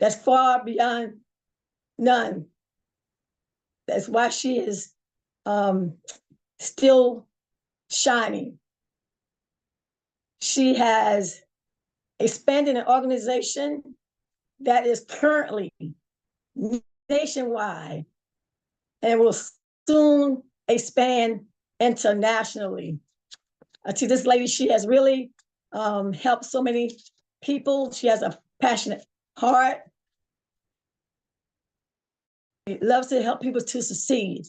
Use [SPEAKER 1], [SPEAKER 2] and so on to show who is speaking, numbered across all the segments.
[SPEAKER 1] that's far beyond none. That's why she is still shining. She has expanded an organization that is currently nationwide and will soon expand internationally. To this lady, she has really helped so many people. She has a passionate heart. She loves to help people to succeed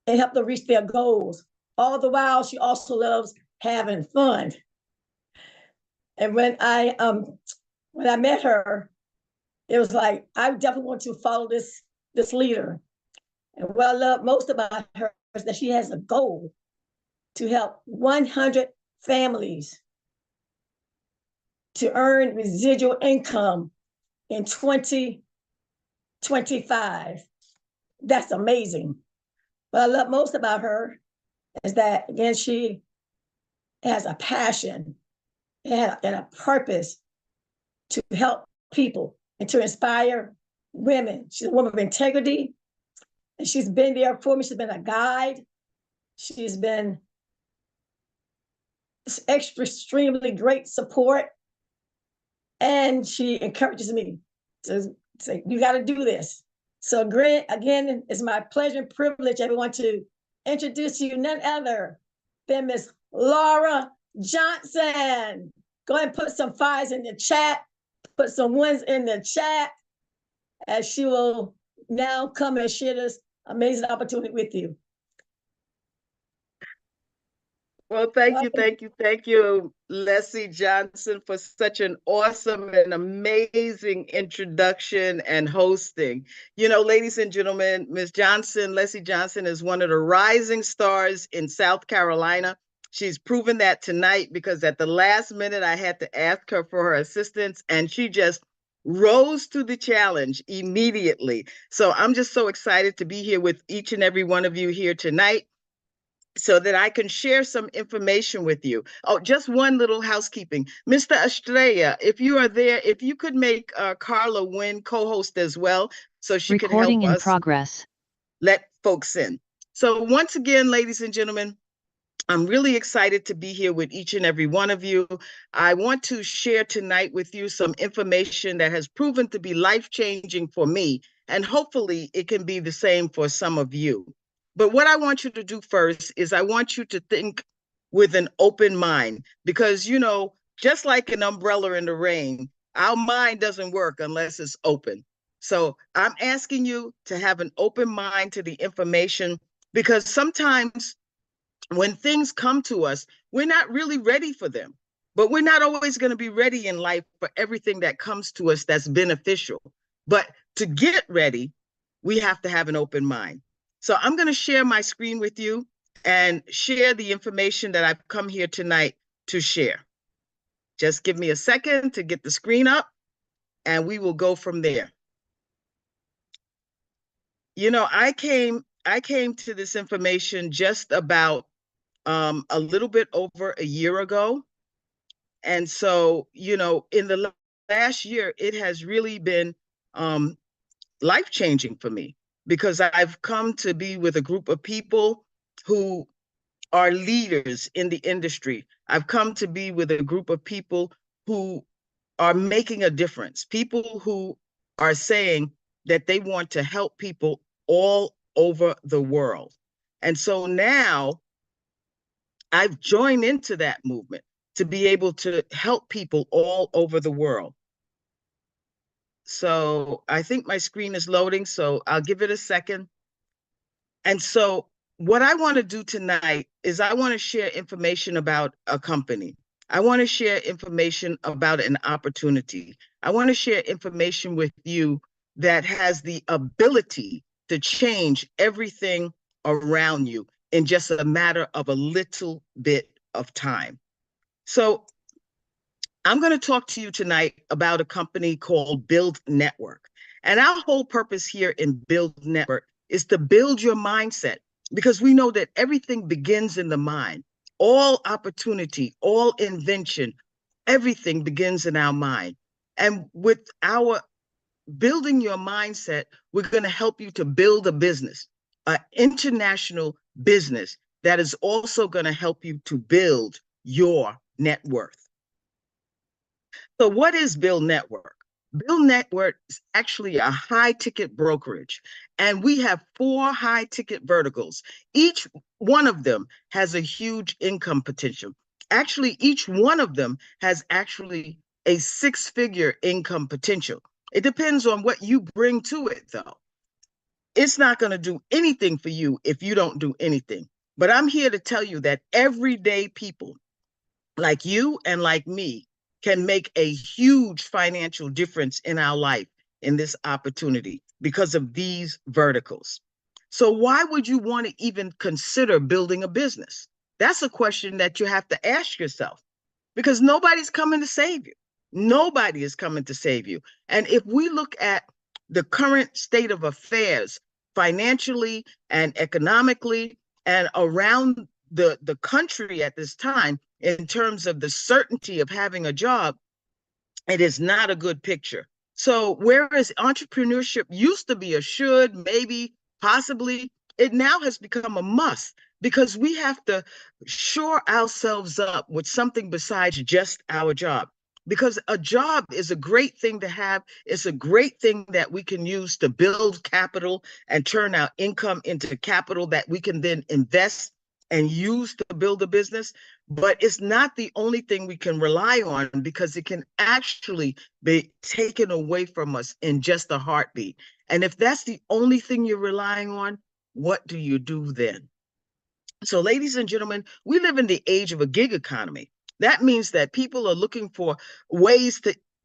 [SPEAKER 1] and help them reach their goals. All the while, she also loves having fun. And when I met her, it was like, I definitely want to follow this leader. And what I love most about her is that she has a goal to help 100 families to earn residual income in 2025. That's amazing. What I love most about her is that, again, she has a passion and a purpose to help people and to inspire women. She's a woman of integrity, and she's been there for me. She's been a guide. She's been extremely great support, and she encourages me to say, you got to do this. So again, it's my pleasure and privilege, everyone, to introduce you none other than Miss Laura Johnson. Go ahead and put some fires in the chat, put some ones in the chat, as she will now come and share this amazing opportunity with you.
[SPEAKER 2] Well, thank you, Leslie Johnson, for such an awesome and amazing introduction and hosting. You know, ladies and gentlemen, Ms. Johnson, Leslie Johnson, is one of the rising stars in South Carolina. She's proven that tonight, because at the last minute, I had to ask her for her assistance, and she just rose to the challenge immediately. So I'm just so excited to be here with each and every one of you here tonight, so that I can share some information with you. Oh, just one little housekeeping. Mr. Estrella, if you are there, if you could make Carla Wynn co-host as well, so she could help us.
[SPEAKER 3] Recording in progress.
[SPEAKER 2] Let folks in. So once again, ladies and gentlemen, I'm really excited to be here with each and every one of you. I want to share tonight with you some information that has proven to be life-changing for me, and hopefully it can be the same for some of you. But what I want you to do first is I want you to think with an open mind, because, you know, just like an umbrella in the rain, our mind doesn't work unless it's open. So I'm asking you to have an open mind to the information, because sometimes when things come to us, we're not really ready for them. But we're not always going to be ready in life for everything that comes to us that's beneficial. But to get ready, we have to have an open mind. So I'm going to share my screen with you and share the information that I've come here tonight to share. Just give me a second to get the screen up, and we will go from there. You know, I came to this information just about a little bit over a year ago. And so, you know, in the last year, it has really been life-changing for me, because I've come to be with a group of people who are leaders in the industry. I've come to be with a group of people who are making a difference, people who are saying that they want to help people all over the world. And so now I've joined into that movement to be able to help people all over the world. So I think my screen is loading, so I'll give it a second. And so what I want to do tonight is I want to share information about a company. I want to share information about an opportunity. I want to share information with you that has the ability to change everything around you in just a matter of a little bit of time. So I'm going to talk to you tonight about a company called BYLD Network. And our whole purpose here in BYLD Network is to build your mindset, because we know that everything begins in the mind. All opportunity, all invention, everything begins in our mind. And with our building your mindset, we're going to help you to build a business, an international business that is also going to help you to build your net worth. So what is BYLD Network? BYLD Network is actually a high ticket brokerage, and we have 4 high ticket verticals. Each one of them has a huge income potential. Actually, each one of them has actually a 6-figure income potential. It depends on what you bring to it, though. It's not going to do anything for you if you don't do anything. But I'm here to tell you that everyday people like you and like me can make a huge financial difference in our life in this opportunity because of these verticals. So why would you want to even consider building a business? That's a question that you have to ask yourself, because nobody's coming to save you. Nobody is coming to save you. And if we look at the current state of affairs financially and economically and around the country at this time, in terms of the certainty of having a job, it is not a good picture. So whereas entrepreneurship used to be a should, maybe, possibly, it now has become a must, because we have to shore ourselves up with something besides just our job. Because a job is a great thing to have. It's a great thing that we can use to build capital and turn our income into capital that we can then invest and use to build a business. But it's not the only thing we can rely on, because it can actually be taken away from us in just a heartbeat. And if that's the only thing you're relying on, what do you do then? So, ladies and gentlemen, we live in the age of a gig economy. That means that people are looking for ways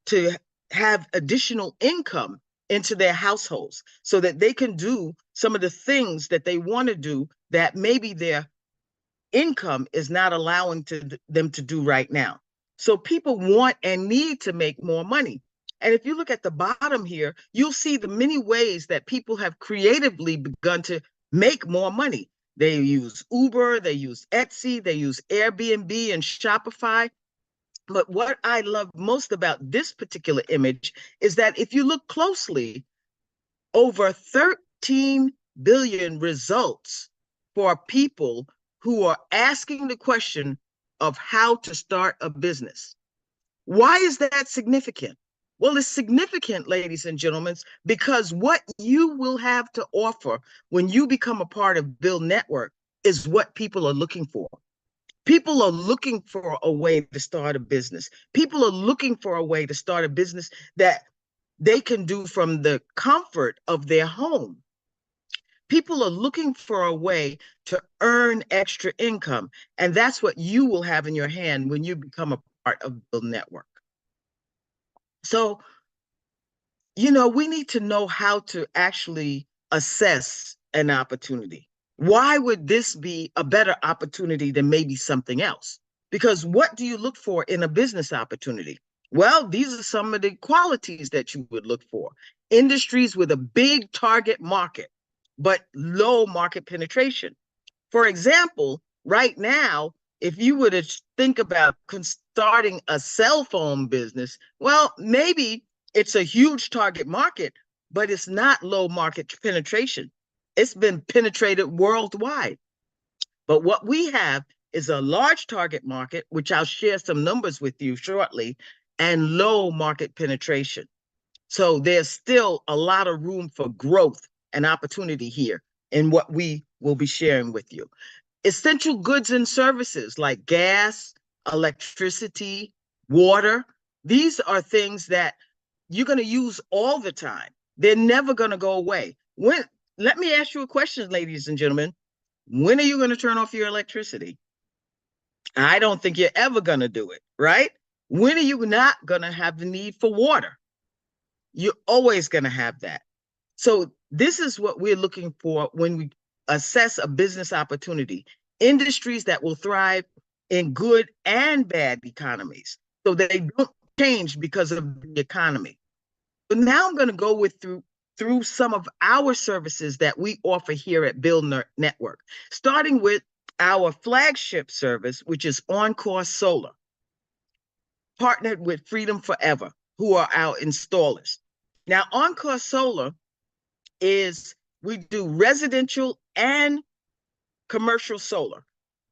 [SPEAKER 2] to have additional income into their households so that they can do some of the things that they want to do that maybe their income is not allowing them to do right now. So people want and need to make more money. And if you look at the bottom here, you'll see the many ways that people have creatively begun to make more money. They use Uber, they use Etsy, they use Airbnb and Shopify. But what I love most about this particular image is that if you look closely, over 13 billion results for people who are asking the question of how to start a business. Why is that significant? Well, it's significant, ladies and gentlemen, because what you will have to offer when you become a part of BYLD Network is what people are looking for. People are looking for a way to start a business. People are looking for a way to start a business that they can do from the comfort of their home. People are looking for a way to earn extra income, and that's what you will have in your hand when you become a part of BYLD Network. So, we need to know how to actually assess an opportunity. Why would this be a better opportunity than maybe something else? Because what do you look for in a business opportunity? Well, these are some of the qualities that you would look for. Industries with a big target market, but low market penetration. For example, right now, if you were to think about starting a cell phone business, well, maybe it's a huge target market, but it's not low market penetration. It's been penetrated worldwide. But what we have is a large target market, which I'll share some numbers with you shortly, and low market penetration. So there's still a lot of room for growth and opportunity here in what we will be sharing with you. Essential goods and services like gas, electricity, water, these are things that you're going to use all the time. They're never going to go away. Let me ask you a question, ladies and gentlemen. When are you going to turn off your electricity? I don't think you're ever going to do it, right? When are you not going to have the need for water? You're always going to have that. So this is what we're looking for when we assess a business opportunity. Industries that will thrive in good and bad economies, so they don't change because of the economy. But now I'm going to go through some of our services that we offer here at BYLD Network, starting with our flagship service, which is On-Course Solar, partnered with Freedom Forever. who are our installers. Now, Encore Solar we do residential and commercial solar.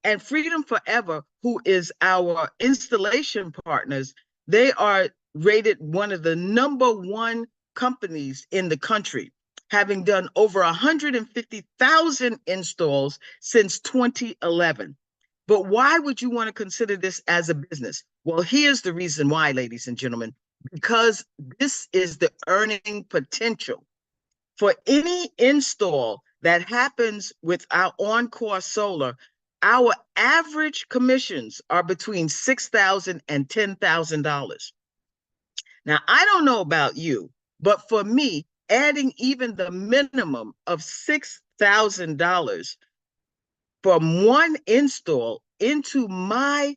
[SPEAKER 2] And Freedom Forever, who is our installation partners, they are rated one of the #1 companies in the country, having done over 150,000 installs since 2011. But why would you want to consider this as a business? Well, here's the reason why, ladies and gentlemen, because this is the earning potential. For any install that happens with our Encore Solar, our average commissions are between $6,000 and $10,000. Now, I don't know about you, but for me, adding even the minimum of $6,000 from one install into my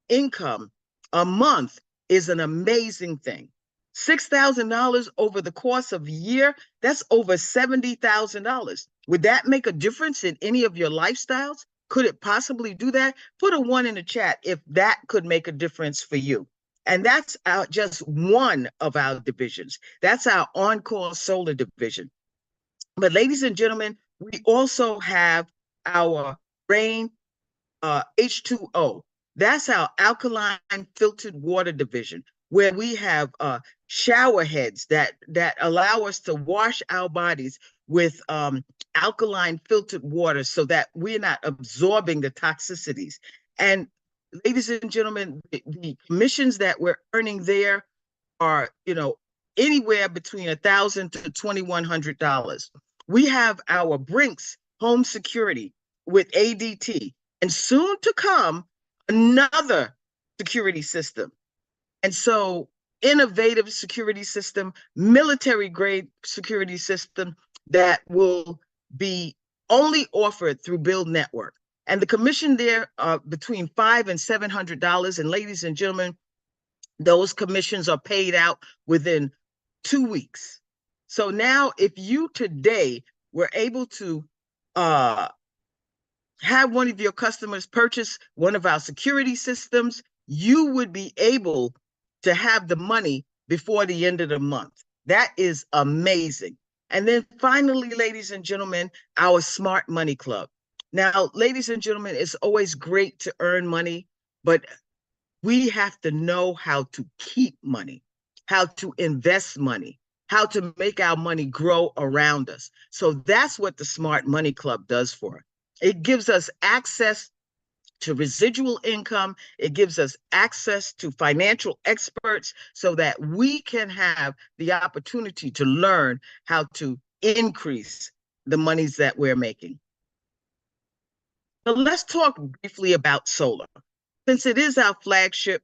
[SPEAKER 2] income a month is an amazing thing. $6,000 over the course of a year, that's over $70,000. Would that make a difference in any of your lifestyles? Could it possibly do that? Put a 1 in the chat if that could make a difference for you. And that's just one of our divisions. That's our Encore Solar division. But ladies and gentlemen, we also have our Rain H2O. That's our alkaline filtered water division, where we have shower heads that allow us to wash our bodies with alkaline filtered water so that we're not absorbing the toxicities. And ladies and gentlemen, the commissions that we're earning there are, anywhere between $1,000 to $2,100. We have our Brinks home security with ADT, and soon to come, another security system. And so, innovative security system, military grade security system that will be only offered through BYLD Network. And the commission there are between $500 and $700. And ladies and gentlemen, those commissions are paid out within 2 weeks. So now, if you today were able to have one of your customers purchase one of our security systems, you would be able to have the money before the end of the month. That is amazing. And then finally, ladies and gentlemen, our Smart Money Club. Now, ladies and gentlemen, it's always great to earn money, but we have to know how to keep money, how to invest money, how to make our money grow around us. So that's what the Smart Money Club does for us. It gives us access to residual income. It gives us access to financial experts so that we can have the opportunity to learn how to increase the monies that we're making. So let's talk briefly about solar. Since it is our flagship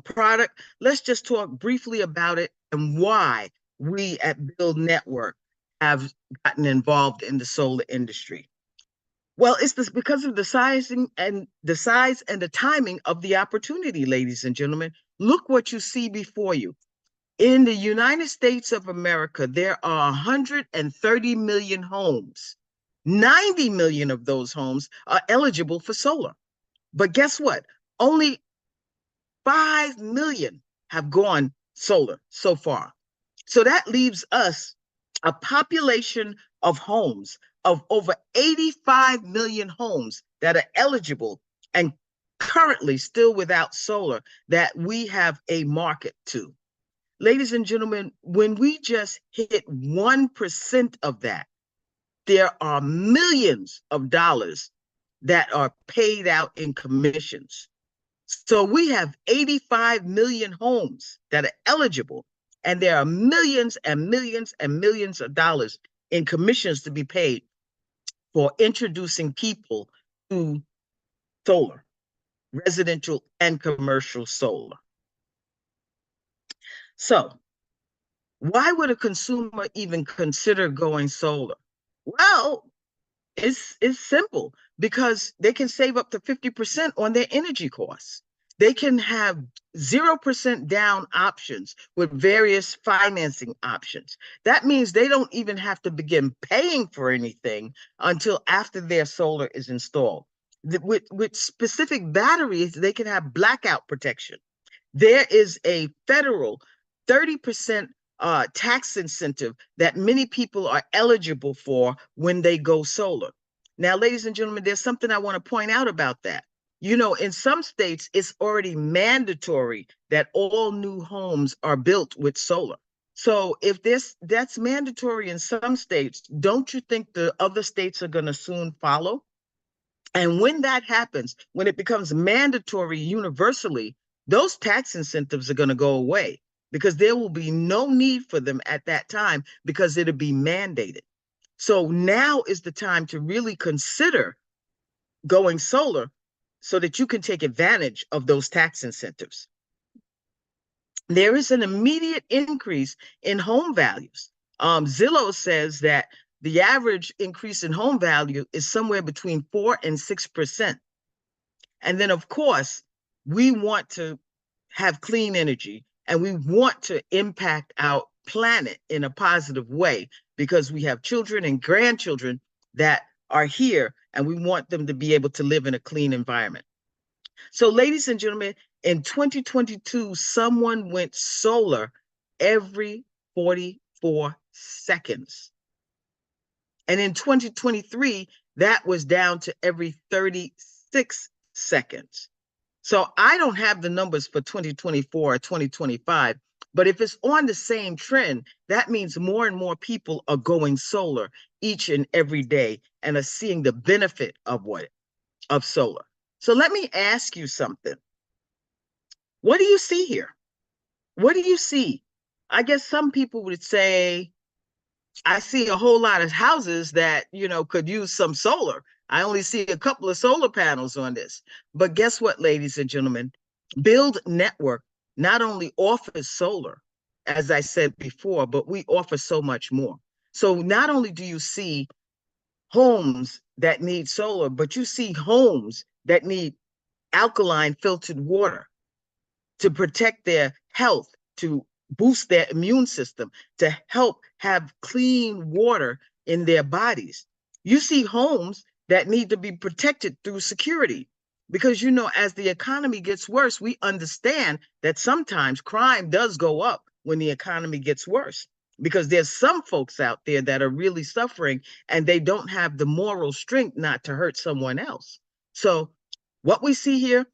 [SPEAKER 2] product, let's just talk briefly about it and why we at BYLD Network have gotten involved in the solar industry. Well, it's because of the size and the timing of the opportunity, ladies and gentlemen. Look what you see before you. In the United States of America, there are 130 million homes. 90 million of those homes are eligible for solar. But guess what? Only 5 million have gone solar so far. So that leaves us a population of homes of over 85 million homes that are eligible and currently still without solar that we have a market to. Ladies and gentlemen, when we just hit 1% of that, there are millions of dollars that are paid out in commissions. So we have 85 million homes that are eligible, and there are millions and millions and millions of dollars in commissions to be paid for introducing people to solar, residential and commercial solar. So why would a consumer even consider going solar? Well, it's simple, because they can save up to 50% on their energy costs. They can have 0% down options with various financing options. That means they don't even have to begin paying for anything until after their solar is installed. With specific batteries, they can have blackout protection. There is a federal 30% tax incentive that many people are eligible for when they go solar. Now, ladies and gentlemen, there's something I want to point out about that. You know, in some states, it's already mandatory that all new homes are built with solar. So if that's mandatory in some states, don't you think the other states are going to soon follow? And when that happens, when it becomes mandatory universally, those tax incentives are going to go away because there will be no need for them at that time because it'll be mandated. So now is the time to really consider going solar so that you can take advantage of those tax incentives. There is an immediate increase in home values. Zillow says that the average increase in home value is somewhere between 4 and 6%. And then, of course, we want to have clean energy and we want to impact our planet in a positive way because we have children and grandchildren that are here and we want them to be able to live in a clean environment. So, ladies and gentlemen, in 2022, someone went solar every 44 seconds. And in 2023, that was down to every 36 seconds. So I don't have the numbers for 2024 or 2025, but if it's on the same trend, that means more and more people are going solar each and every day and are seeing the benefit of solar. So let me ask you something. What do you see here? What do you see? I guess some people would say, I see a whole lot of houses that, you know, could use some solar. I only see a couple of solar panels on this. But guess what, ladies and gentlemen? BYLD Network not only offers solar, as I said before, but we offer so much more. So not only do you see homes that need solar, but you see homes that need alkaline filtered water to protect their health, to boost their immune system, to help have clean water in their bodies. You see homes that need to be protected through security. Because, you know, as the economy gets worse, we understand that sometimes crime does go up when the economy gets worse. Because there's some folks out there that are really suffering and they don't have the moral strength not to hurt someone else. So what we see here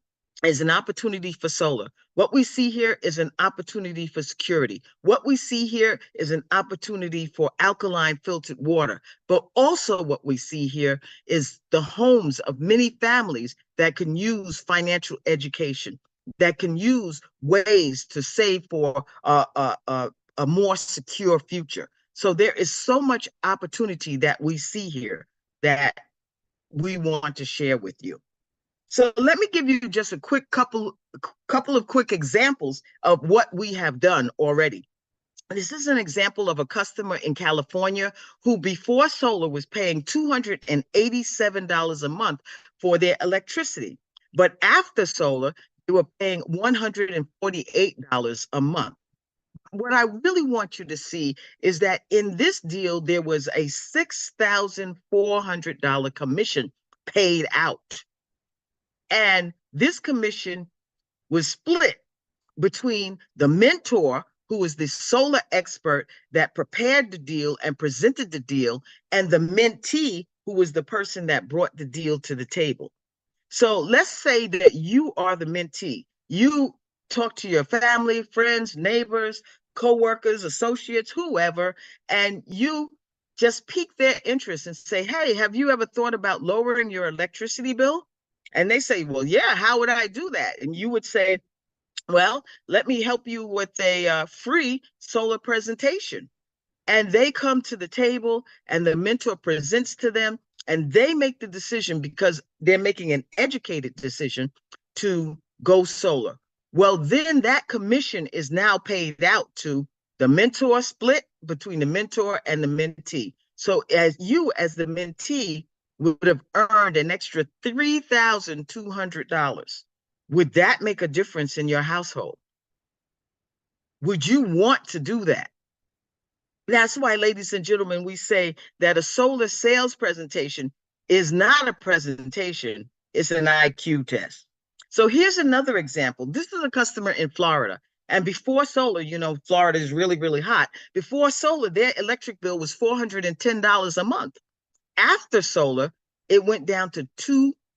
[SPEAKER 2] is an opportunity for solar. What we see here is an opportunity for security. What we see here is an opportunity for alkaline filtered water. But also what we see here is the homes of many families that can use financial education, that can use ways to save for a more secure future. So there is so much opportunity that we see here that we want to share with you. So let me give you just a quick couple of quick examples of what we have done already. This is an example of a customer in California who before solar was paying $287 a month for their electricity. But after solar, they were paying $148 a month. What I really want you to see is that in this deal, there was a $6,400 commission paid out. And this commission was split between the mentor, who was the solar expert that prepared the deal and presented the deal, and the mentee, who was the person that brought the deal to the table. So let's say that you are the mentee. You talk to your family, friends, neighbors, coworkers, associates, whoever, and you just pique their interest and say, hey, have you ever thought about lowering your electricity bill? And they say, well, yeah, how would I do that? And you would say, well, let me help you with a free solar presentation. And they come to the table and the mentor presents to them and they make the decision because they're making an educated decision to go solar. Well, then that commission is now paid out to the mentor, split between the mentor and the mentee. So as the mentee would have earned an extra $3,200. Would that make a difference in your household? Would you want to do that? That's why, ladies and gentlemen, we say that a solar sales presentation is not a presentation, it's an IQ test. So here's another example. This is a customer in Florida. And before solar, you know, Florida is really, really hot. Before solar, their electric bill was $410 a month. After solar, it went down to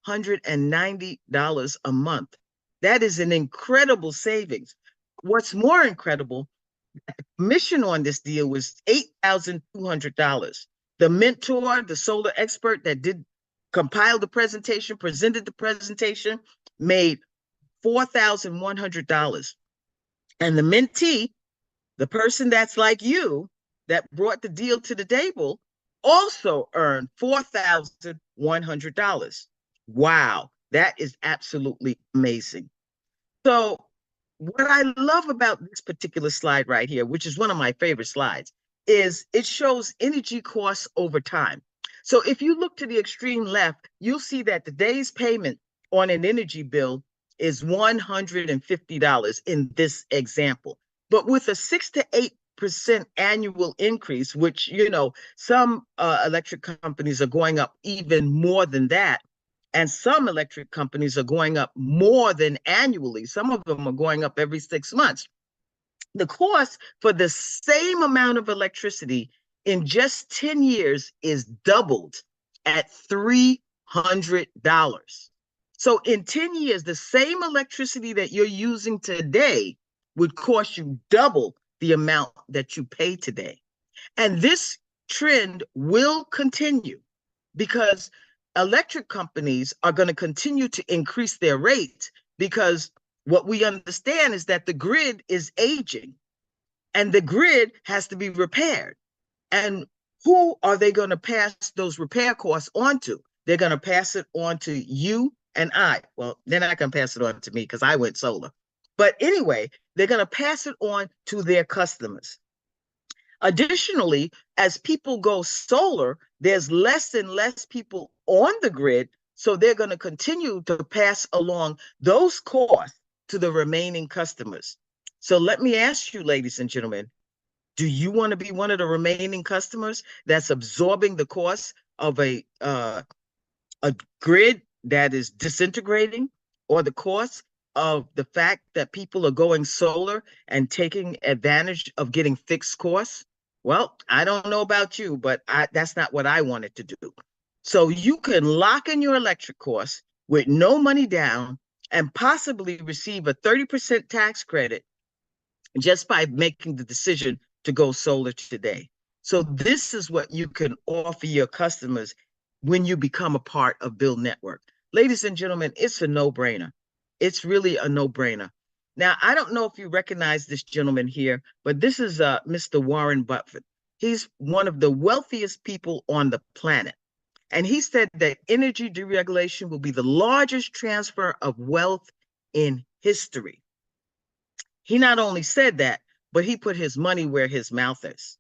[SPEAKER 2] $290 a month. That is an incredible savings. What's more incredible, the commission on this deal was $8,200. The mentor, the solar expert that did compile the presentation, presented the presentation, made $4,100. And the mentee, the person that's like you, that brought the deal to the table, also earned $4,100. Wow, that is absolutely amazing. So, what I love about this particular slide right here, which is one of my favorite slides, is it shows energy costs over time. So, if you look to the extreme left, you'll see that today's payment on an energy bill is $150 in this example. But with a 6 to 8% annual increase, which, you know, some electric companies are going up even more than that. And some electric companies are going up more than annually. Some of them are going up every 6 months. The cost for the same amount of electricity in just 10 years is doubled at $300. So in 10 years, the same electricity that you're using today would cost you double the amount that you pay today. And this trend will continue because electric companies are going to continue to increase their rates, because what we understand is that the grid is aging and the grid has to be repaired. And who are they going to pass those repair costs on to? They're going to pass it on to you and I. Well, they're not going to pass it on to me because I went solar. But anyway, they're going to pass it on to their customers. Additionally, as people go solar, there's less and less people on the grid, so they're going to continue to pass along those costs to the remaining customers. So let me ask you, ladies and gentlemen, do you want to be one of the remaining customers that's absorbing the cost of a grid that is disintegrating, or the cost of the fact that people are going solar and taking advantage of getting fixed costs? Well, I don't know about you, but that's not what I wanted to do. So you can lock in your electric costs with no money down and possibly receive a 30% tax credit just by making the decision to go solar today. So this is what you can offer your customers when you become a part of BYLD Network. Ladies and gentlemen, it's a no-brainer. It's really a no-brainer. Now, I don't know if you recognize this gentleman here, but this is Mr. Warren Buffett. He's one of the wealthiest people on the planet. And he said that energy deregulation will be the largest transfer of wealth in history. He not only said that, but he put his money where his mouth is.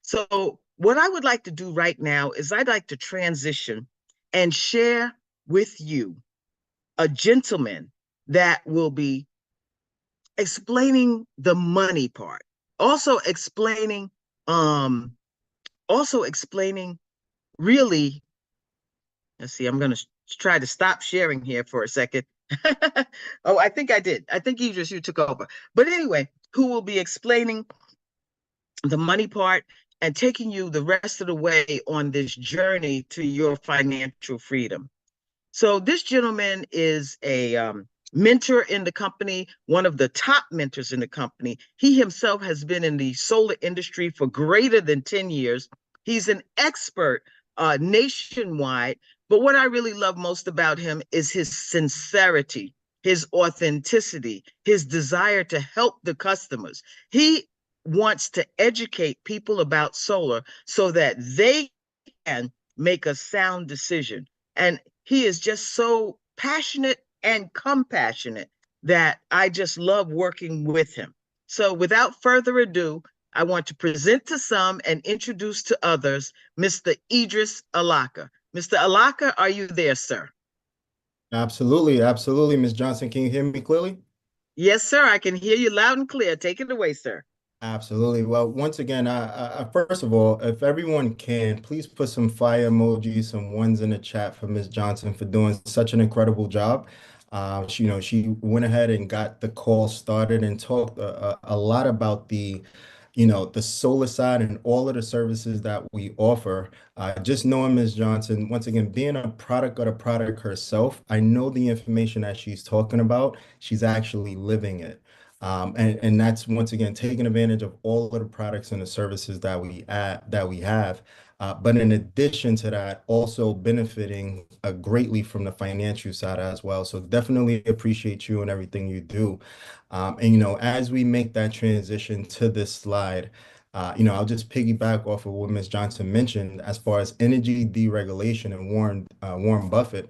[SPEAKER 2] So what I would like to do right now is I'd like to transition and share with you a gentleman that will be explaining the money part, also explaining really, let's see, I'm going to try to stop sharing here for a second. Oh, I think I did. I think Idris, you took over. But anyway, who will be explaining the money part and taking you the rest of the way on this journey to your financial freedom. So this gentleman is a mentor in the company, one of the top mentors in the company. He himself has been in the solar industry for greater than 10 years. He's an expert nationwide. But what I really love most about him is his sincerity, his authenticity, his desire to help the customers. He wants to educate people about solar so that they can make a sound decision. And he is just so passionate and compassionate that I just love working with him. So without further ado, I want to present to some and introduce to others Mr. Idris Alaka. Mr. Alaka, are you there, sir?
[SPEAKER 3] Absolutely, absolutely, Ms. Johnson. Can you hear me clearly?
[SPEAKER 2] Yes, sir. I can hear you loud and clear. Take it away, sir.
[SPEAKER 3] Absolutely. Well, once again, first of all, if everyone can, please put some fire emojis, some ones in the chat for Ms. Johnson for doing such an incredible job. She went ahead and got the call started and talked a lot about the solar side and all of the services that we offer. Just knowing Ms. Johnson, once again, being a product of the product herself, I know the information that she's talking about, she's actually living it. And that's once again taking advantage of all of the products and the services that we have. But in addition to that, also benefiting greatly from the financial side as well. So definitely appreciate you and everything you do. And as we make that transition to this slide, I'll just piggyback off of what Ms. Johnson mentioned as far as energy deregulation and Warren Buffett.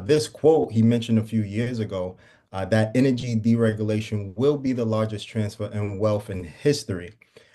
[SPEAKER 3] This quote he mentioned a few years ago, that energy deregulation will be the largest transfer in wealth in history,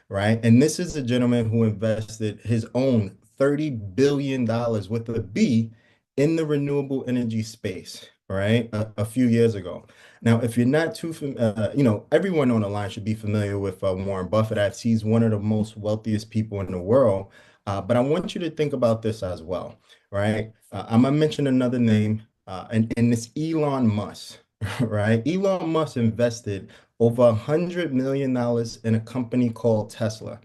[SPEAKER 3] right? And this is a gentleman who invested his own $30 billion with a B in the renewable energy space, right? A few years ago. Now, if you're not too familiar, everyone on the line should be familiar with Warren Buffett, as he's one of the most wealthiest people in the world. But I want you to think about this as well, right? I'm gonna mention another name, and it's Elon Musk, right? Elon Musk invested over $100 million in a company called Tesla,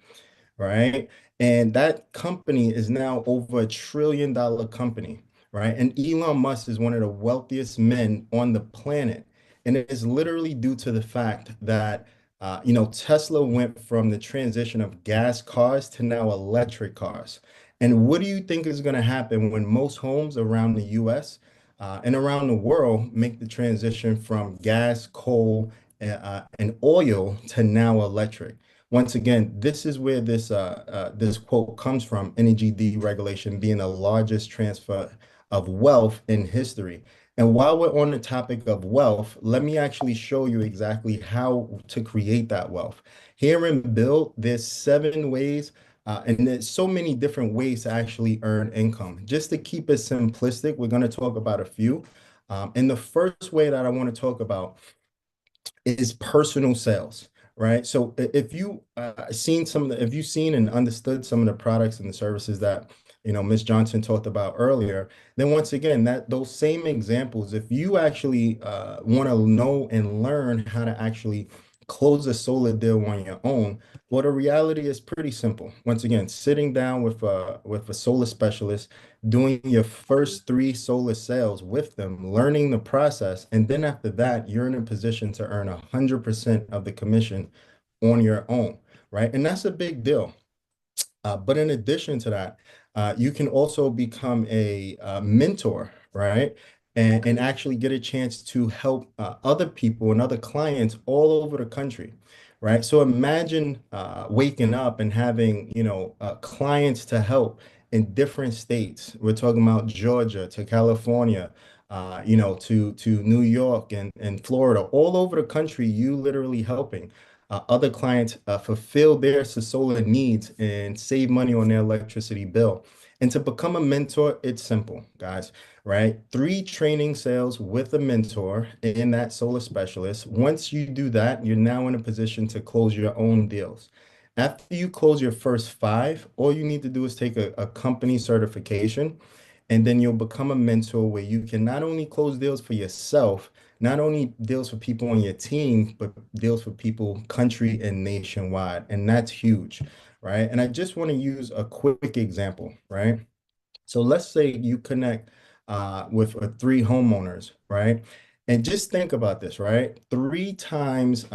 [SPEAKER 3] right? And that company is now over $1 trillion company, right? And Elon Musk is one of the wealthiest men on the planet. And it is literally due to the fact that, Tesla went from the transition of gas cars to now electric cars. And what do you think is going to happen when most homes around the US and around the world make the transition from gas, coal, and oil to now electric? Once again, this is where this quote comes from, energy deregulation being the largest transfer of wealth in history. And while we're on the topic of wealth, let me actually show you exactly how to create that wealth. Here in BYLD, there's 7 ways, and there's so many different ways to actually earn income. Just to keep it simplistic, we're going to talk about a few. And the first way that I want to talk about is personal sales, right? So if if you've seen and understood some of the products and the services that Ms. Johnson talked about earlier, then once again, that those same examples, if you actually want to know and learn how to actually close a solar deal on your own, well, the reality is pretty simple. Once again, sitting down with a solar specialist, doing your first 3 solar sales with them, learning the process, and then after that, you're in a position to earn 100% of the commission on your own, right? And that's a big deal. But in addition to that, you can also become a mentor, right? And actually get a chance to help other people and other clients all over the country, right? So imagine waking up and having, clients to help in different states. We're talking about Georgia to California, to New York and Florida, all over the country, you literally helping other clients fulfill their solar needs and save money on their electricity bill. And to become a mentor, it's simple, guys, right? 3 training sales with a mentor and that solar specialist. Once you do that, you're now in a position to close your own deals. After you close your first 5, all you need to do is take a company certification, and then you'll become a mentor where you can not only close deals for yourself, not only deals for people on your team, but deals for people country and nationwide. And that's huge, right? And I just want to use a quick example, right? So let's say you connect with 3 homeowners, right? And just think about this, right? 3 times,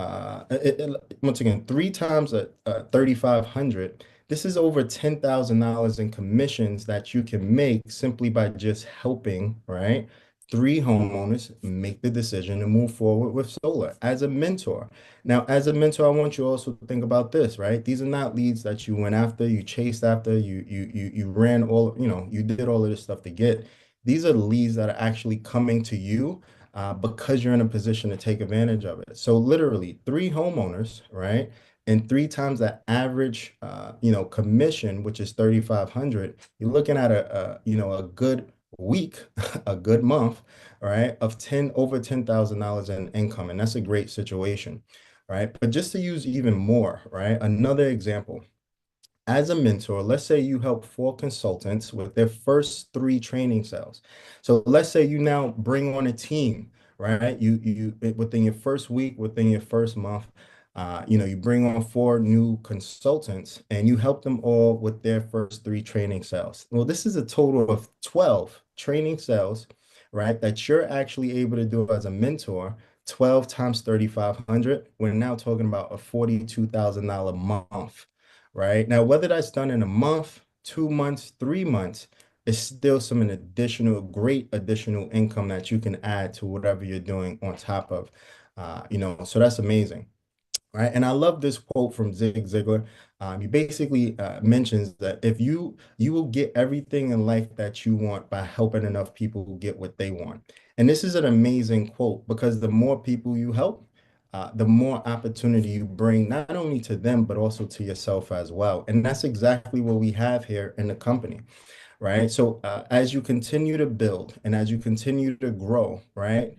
[SPEAKER 3] once again, 3 times 3,500. This is over $10,000 in commissions that you can make simply by just helping, right? 3 homeowners make the decision to move forward with solar as a mentor. Now, as a mentor, I want you also to think about this, right? These are not leads that you went after, you chased after, you ran all, you did all of this stuff to get. These are leads that are actually coming to you because you're in a position to take advantage of it. So literally 3 homeowners, right? And 3 times the average, commission, which is 3,500. You're looking at a good week, a good month, all right, of over $10,000 in income, and that's a great situation, right? But just to use even more, right? Another example, as a mentor, let's say you help 4 consultants with their first 3 training sales. So let's say you now bring on a team, right? Within your first week, within your first month, you bring on 4 new consultants and you help them all with their first 3 training sales. Well, this is a total of 12 training sales, right? That you're actually able to do as a mentor. 12 times 3,500. We're now talking about a $42,000 month, right? Now, whether that's done in a month, 2 months, 3 months, it's still some great additional income that you can add to whatever you're doing on top of, so that's amazing. Right. And I love this quote from Zig Ziglar. He basically mentions that if you will get everything in life that you want by helping enough people get what they want. And this is an amazing quote because the more people you help, the more opportunity you bring, not only to them, but also to yourself as well. And that's exactly what we have here in the company, right? So as you continue to build and as you continue to grow, right,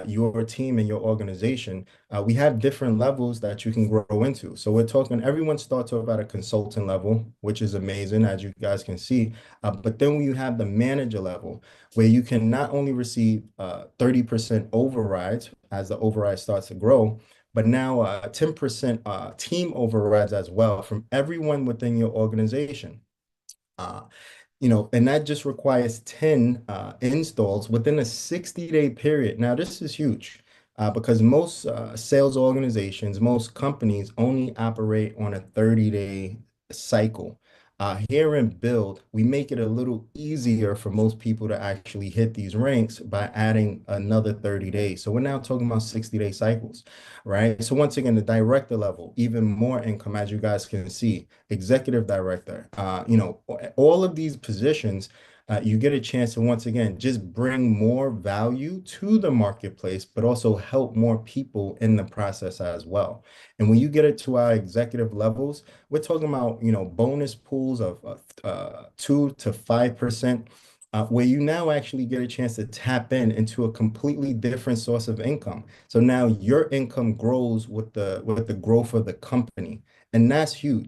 [SPEAKER 3] your team and your organization, we have different levels that you can grow into. So we're talking, everyone starts off at a consultant level, which is amazing, as you guys can see. But then when you have the manager level, where you can not only receive 30% overrides as the override starts to grow, but now 10% team overrides as well from everyone within your organization. Uh, and that just requires 10 installs within a 60-day period. Now, this is huge because most sales organizations, most companies only operate on a 30-day cycle. Here in Build, we make it a little easier for most people to actually hit these ranks by adding another 30 days. So we're now talking about 60-day cycles, right? So once again, the director level, even more income, as you guys can see, executive director, all of these positions, you get a chance to once again just bring more value to the marketplace, but also help more people in the process as well. And when you get it to our executive levels, we're talking about bonus pools of 2 to 5%. Where you now actually get a chance to tap into a completely different source of income. So now your income grows with the growth of the company, and that's huge,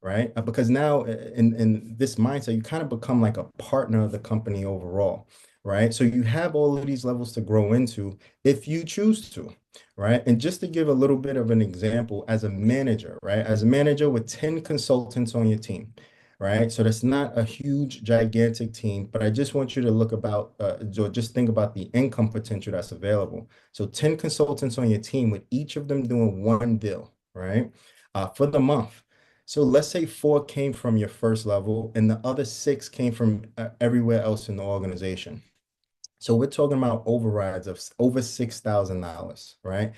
[SPEAKER 3] right? Because now in this mindset, you kind of become like a partner of the company overall, right? So you have all of these levels to grow into if you choose to, right? And just to give a little bit of an example, as a manager, right? As a manager with 10 consultants on your team, right? So that's not a huge, gigantic team, but I just want you to look about, or just think about the income potential that's available. So 10 consultants on your team with each of them doing one deal, right? For the month. So let's say 4 came from your first level and the other 6 came from everywhere else in the organization. So we're talking about overrides of over $6,000, right?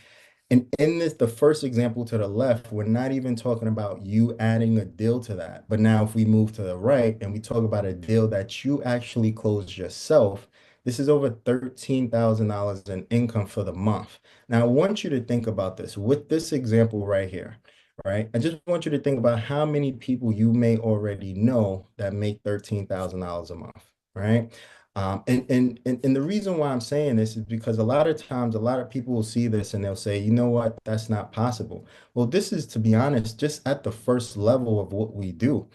[SPEAKER 3] And in this, the first example to the left, we're not even talking about you adding a deal to that. But now if we move to the right and we talk about a deal that you actually closed yourself, this is over $13,000 in income for the month. Now, I want you to think about this with this example right here, right? I just want you to think about how many people you may already know that make $13,000 a month, right? And the reason why I'm saying this is because a lot of times, a lot of people will see this and they'll say, you know what, that's not possible. Well, this is, to be honest, just at the first level of what we do.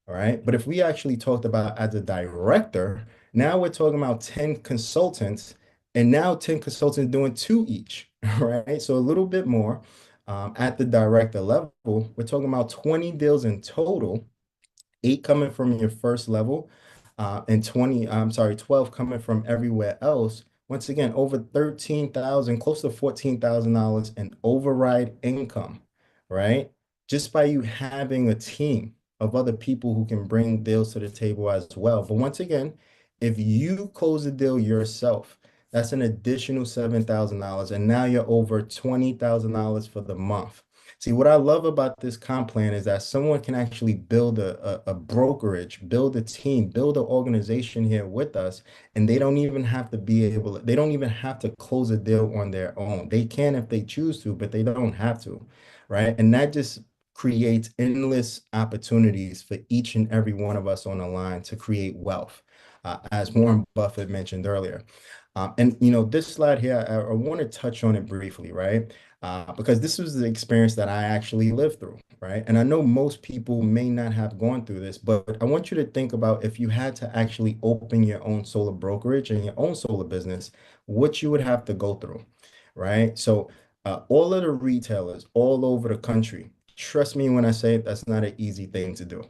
[SPEAKER 3] All right. But if we actually talked about as a director, now we're talking about 10 consultants and now 10 consultants doing 2 each. Right. So a little bit more at the director level. We're talking about 20 deals in total, 8 coming from your first level, and 12 coming from everywhere else. Once again, over 13,000, close to $14,000 in override income, right? Just by you having a team of other people who can bring deals to the table as well. But once again, if you close the deal yourself, that's an additional $7,000, and now you're over $20,000 for the month. See, what I love about this comp plan is that someone can actually build a brokerage, build a team, build an organization here with us, and they don't even have to they don't even have to close a deal on their own. They can if they choose to, but they don't have to, right? And that just creates endless opportunities for each and every one of us on the line to create wealth, as Warren Buffett mentioned earlier. And this slide here, I want to touch on it briefly, right? because this was the experience that I actually lived through, right? And I know most people may not have gone through this, but I want you to think about if you had to actually open your own solar brokerage and your own solar business, what you would have to go through, right? So, all of the retailers all over the country, trust me when I say that's not an easy thing to do,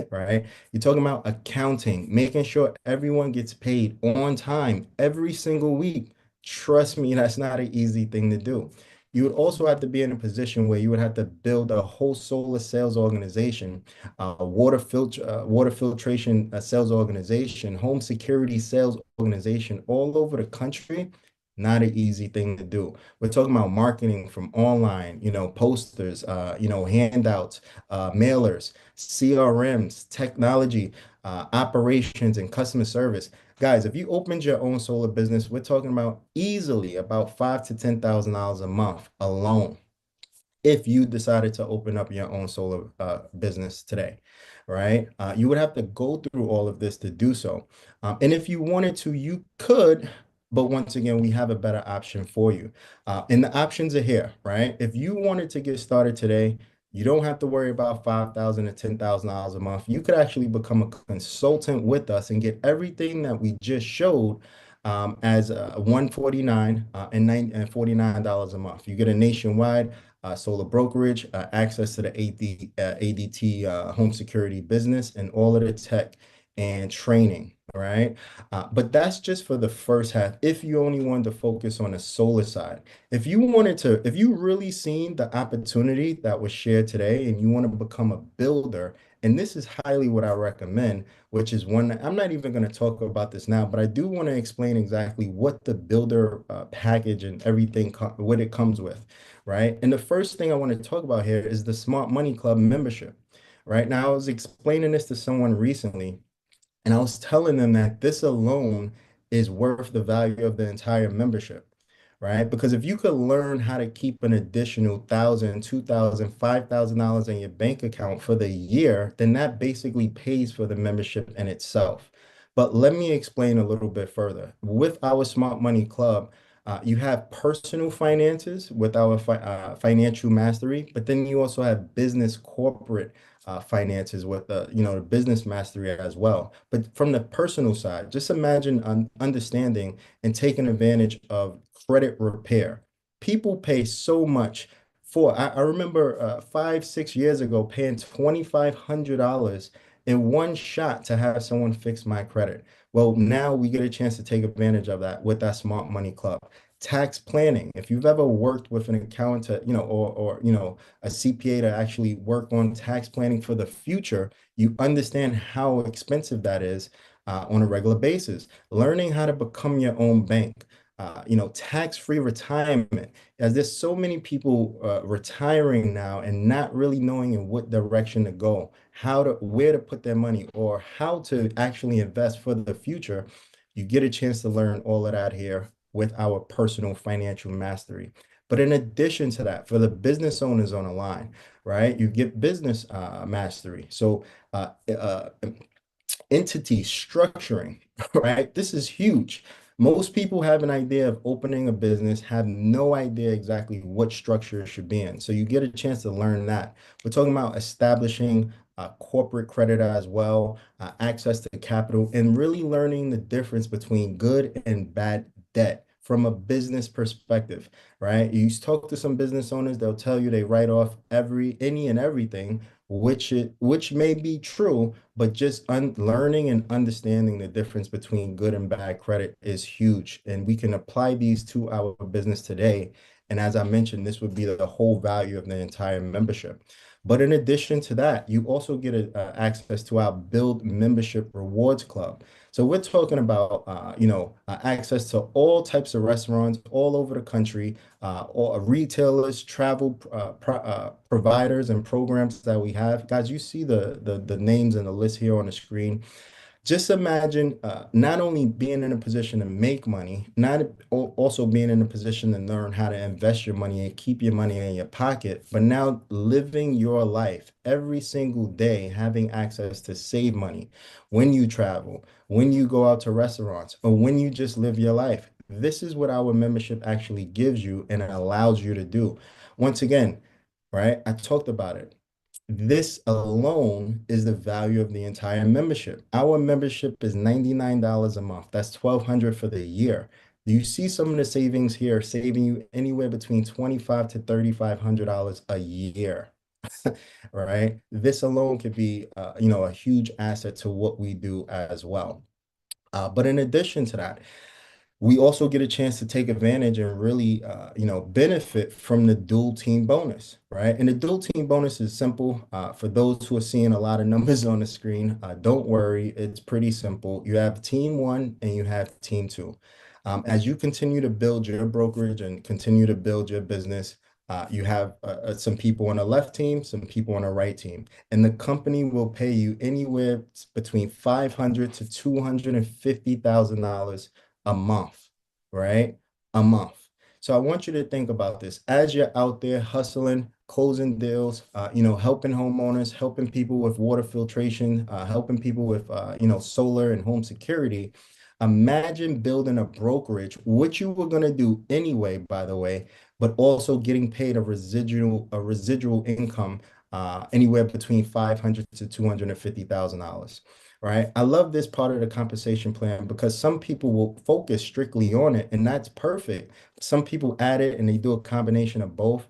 [SPEAKER 3] right? You're talking about accounting, making sure everyone gets paid on time every single week. Trust me, that's not an easy thing to do. You would also have to be in a position where you would have to build a whole solar sales organization, water filtration sales organization, home security sales organization all over the country. Not an easy thing to do. We're talking about marketing from online, posters, handouts, mailers, CRMs, technology, operations, and customer service. Guys, if you opened your own solar business, we're talking about easily about five to $10,000 a month alone if you decided to open up your own solar business today, right? You would have to go through all of this to do so. And if you wanted to, you could, but once again, we have a better option for you. And the options are here, right? If you wanted to get started today, you don't have to worry about $5,000 to $10,000 a month. You could actually become a consultant with us and get everything that we just showed as 149 and $49 a month. You get a nationwide solar brokerage, access to the ADT home security business, and all of the tech and training, right? But that's just for the first half. If you only wanted to focus on the solar side, if you really seen the opportunity that was shared today and you want to become a builder, and this is highly what I recommend, which is one, I'm not even going to talk about this now, but I do want to explain exactly what the builder package and everything, what it comes with, right? And the first thing I want to talk about here is the Smart Money Club membership, right? Now, I was explaining this to someone recently, and I was telling them that this alone is worth the value of the entire membership, right? Because if you could learn how to keep an additional $1,000, $2,000, $5,000 in your bank account for the year, then that basically pays for the membership in itself. But let me explain a little bit further. With our Smart Money Club, you have personal finances with our financial mastery, but then you also have business corporate finances with the business mastery as well. But from the personal side, just imagine understanding and taking advantage of credit repair. People pay so much for. I remember 5, 6 years ago paying $2,500 in one shot to have someone fix my credit. Well, now we get a chance to take advantage of that with that Smart Money Club. Tax planning. If you've ever worked with an accountant, or a CPA to actually work on tax planning for the future, you understand how expensive that is on a regular basis. Learning how to become your own bank. Tax-free retirement, as there's so many people retiring now and not really knowing in what direction to go, where to put their money, or how to actually invest for the future. You get a chance to learn all of that here with our personal financial mastery. But in addition to that, for the business owners on the line, right, you get business mastery. So entity structuring, right? This is huge. Most people have an idea of opening a business, have no idea exactly what structure it should be in. So you get a chance to learn that. We're talking about establishing corporate credit as well, access to capital, and really learning the difference between good and bad debt from a business perspective, right? You talk to some business owners, they'll tell you they write off any and everything, which may be true, but just learning and understanding the difference between good and bad credit is huge. And we can apply these to our business today. And as I mentioned, this would be the whole value of the entire membership. But in addition to that, you also get access to our BYLD membership rewards club. So we're talking about, access to all types of restaurants all over the country, all retailers, travel providers, and programs that we have. Guys, you see the names and the list here on the screen. Just imagine not only being in a position to make money, not also being in a position to learn how to invest your money and keep your money in your pocket, but now living your life every single day, having access to save money when you travel, when you go out to restaurants, or when you just live your life. This is what our membership actually gives you and it allows you to do. Once again, right? I talked about it. This alone is the value of the entire membership. Our membership is $99 a month. That's $1,200 for the year. Do you see some of the savings here, saving you anywhere between $2,500 to $3,500 a year? Right? This alone could be, a huge asset to what we do as well. But in addition to that, we also get a chance to take advantage and really, benefit from the dual team bonus, right? And the dual team bonus is simple. For those who are seeing a lot of numbers on the screen, don't worry, it's pretty simple. You have team one and you have team two. As you continue to build your brokerage and continue to build your business, you have some people on the left team, some people on the right team, and the company will pay you anywhere between $500 to $250,000 a month, right? A month. So I want you to think about this as you're out there hustling, closing deals, helping homeowners, helping people with water filtration, helping people with, solar and home security. Imagine building a brokerage, which you were going to do anyway, by the way, but also getting paid a residual income, anywhere between $500 to $250,000. Right. I love this part of the compensation plan because some people will focus strictly on it, and that's perfect. Some people add it and they do a combination of both.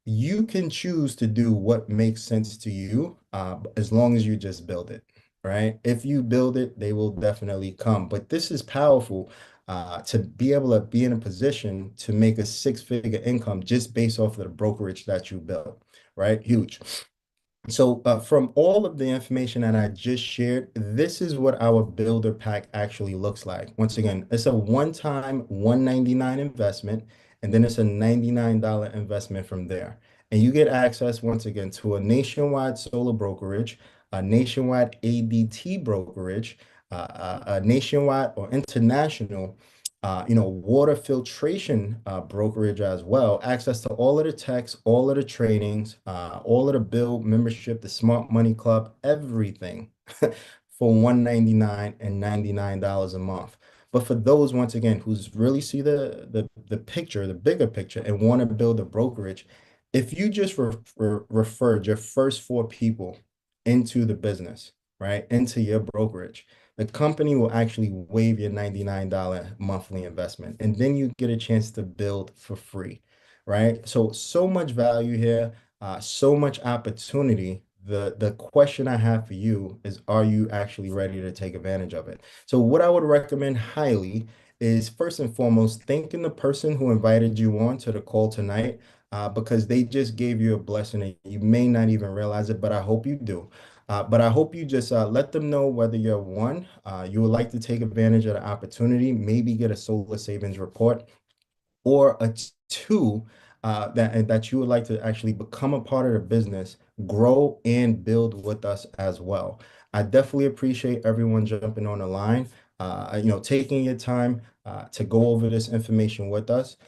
[SPEAKER 3] You can choose to do what makes sense to you, as long as you just build it, right? If you build it, they will definitely come. But this is powerful, to be able to be in a position to make a six-figure income just based off of the brokerage that you built, right? Huge. So from all of the information that I just shared, this is what our builder pack actually looks like. Once again, it's a one-time 199 investment, and then it's a $99 investment from there. And you get access, once again, to a nationwide solar brokerage, a nationwide ADT brokerage, a nationwide or international water filtration brokerage as well, access to all of the techs, all of the trainings, all of the bill membership, the Smart Money Club, everything for $199 and $99 a month. But for those, once again, who's really see the picture, the bigger picture, and want to build a brokerage, if you just referred your first four people into the business, right, into your brokerage, the company will actually waive your $99 monthly investment, and then you get a chance to build for free, right? So much value here, so much opportunity. The question I have for you is, are you actually ready to take advantage of it? So what I would recommend highly is, first and foremost, thanking the person who invited you on to the call tonight, because they just gave you a blessing and you may not even realize it, but I hope you do. But I hope you just let them know whether you're one, you would like to take advantage of the opportunity, maybe get a solar savings report, or a two, that you would like to actually become a part of the business, grow and build with us as well. I definitely appreciate everyone jumping on the line, taking your time to go over this information with us.